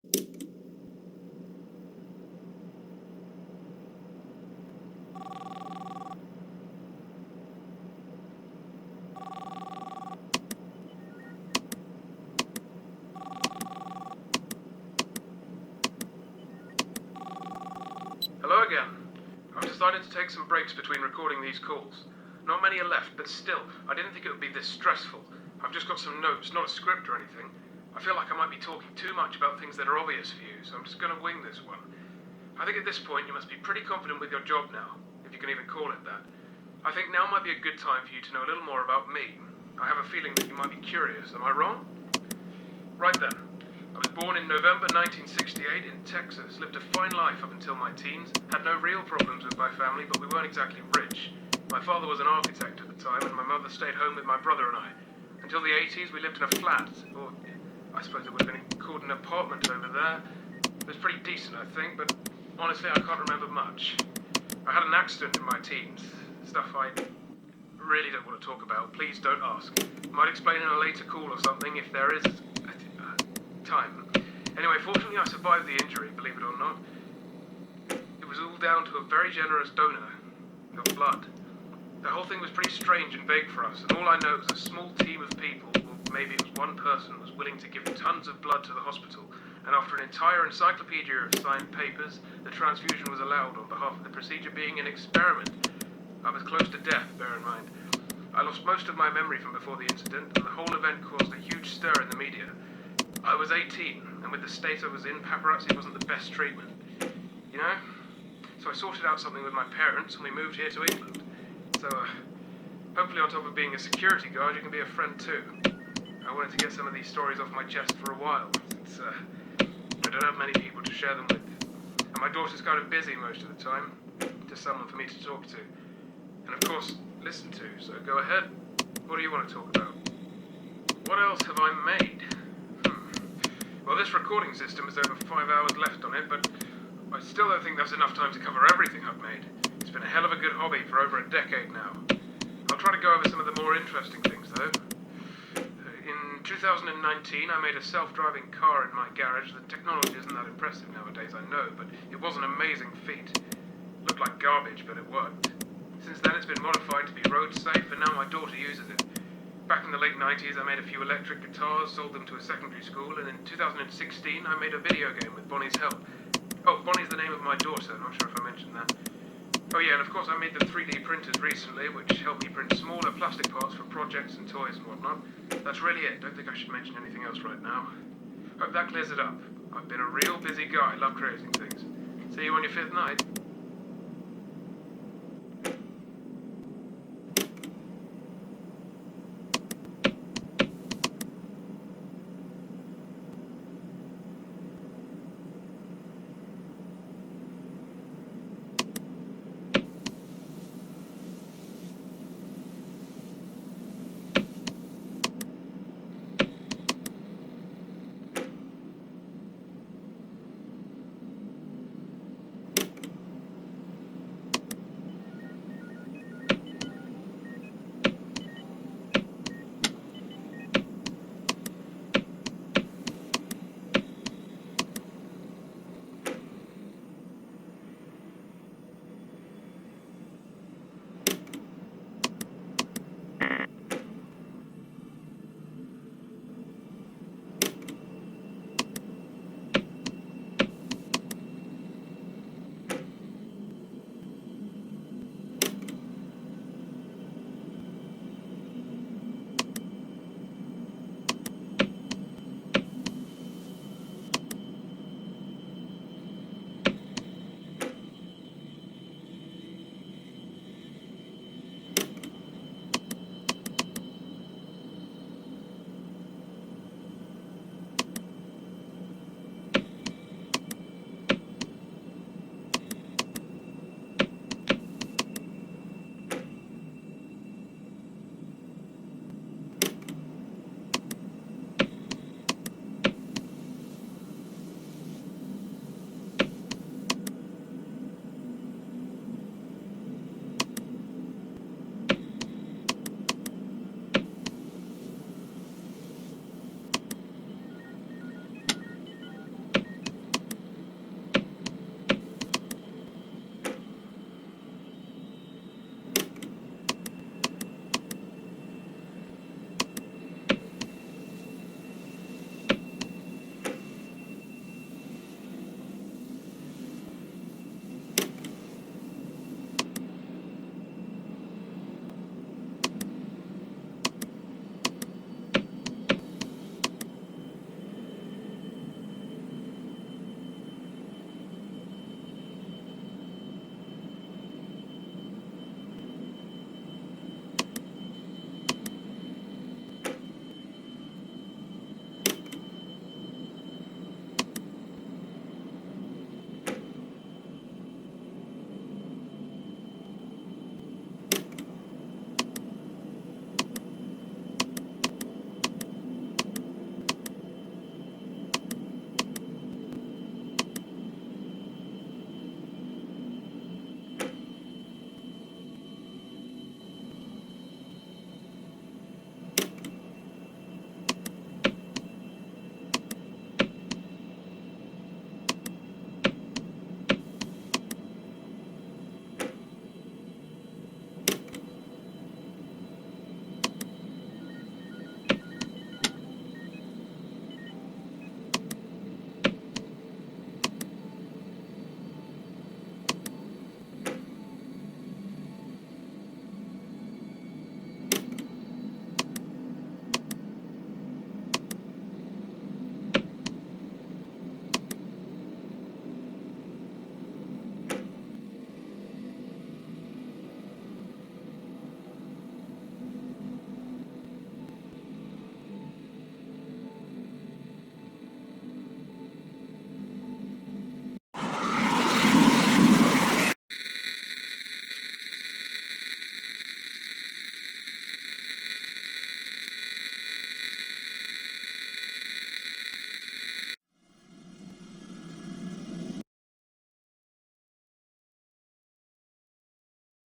Hello again. I've decided to take some breaks between recording these calls. Not many are left, but still, I didn't think it would be this stressful. I've just got some notes, not a script or anything. I feel like I might be talking too much about things that are obvious for you, so I'm just going to wing this one. I think at this point you must be pretty confident with your job now, if you can even call it that. I think now might be a good time for you to know a little more about me. I have a feeling that you might be curious, am I wrong? Right then. I was born in November 1968 in Texas, lived a fine life up until my teens, had no real problems with my family, but we weren't exactly rich. My father was an architect at the time, and my mother stayed home with my brother and I. Until the 80s, we lived in a flat, or I suppose it would have been called an apartment over there. It was pretty decent, I think, but honestly, I can't remember much. I had an accident in my teens, stuff I really don't want to talk about. Please don't ask. Might explain in a later call or something if there is time. Anyway, fortunately I survived the injury, believe it or not. It was all down to a very generous donor of blood. The whole thing was pretty strange and vague for us, and all I know is a small team of people, or maybe it was one person, was willing to give tons of blood to the hospital, and after an entire encyclopedia of signed papers, the transfusion was allowed on behalf of the procedure being an experiment. I was close to death, bear in mind. I lost most of my memory from before the incident, and the whole event caused a huge stir in the media. I was 18, and with the state I was in, paparazzi wasn't the best treatment. You know? So I sorted out something with my parents, and we moved here to England. So, hopefully on top of being a security guard, you can be a friend too. I wanted to get some of these stories off my chest for a while, since I don't have many people to share them with. And my daughter's kind of busy most of the time, just someone for me to talk to. And of course, listen to, so go ahead. What do you want to talk about? What else have I made? Well, this recording system has over 5 hours left on it, but I still don't think that's enough time to cover everything I've made. It's been a hell of a good hobby for over a decade now. I'll try to go over some of the more interesting things, though. In 2019, I made a self-driving car in my garage. The technology isn't that impressive nowadays, I know, but it was an amazing feat. Looked like garbage, but it worked. Since then, it's been modified to be road safe, and now my daughter uses it. Back in the late 90s, I made a few electric guitars, sold them to a secondary school, and in 2016, I made a video game with Bonnie's help. Oh, Bonnie's the name of my daughter, I'm not sure if I mentioned that. Oh yeah, and of course I made the 3D printers recently, which helped me print smaller plastic parts for projects and toys and whatnot. That's really it, don't think I should mention anything else right now. Hope that clears it up. I've been a real busy guy, love creating things. See you on your 5th night.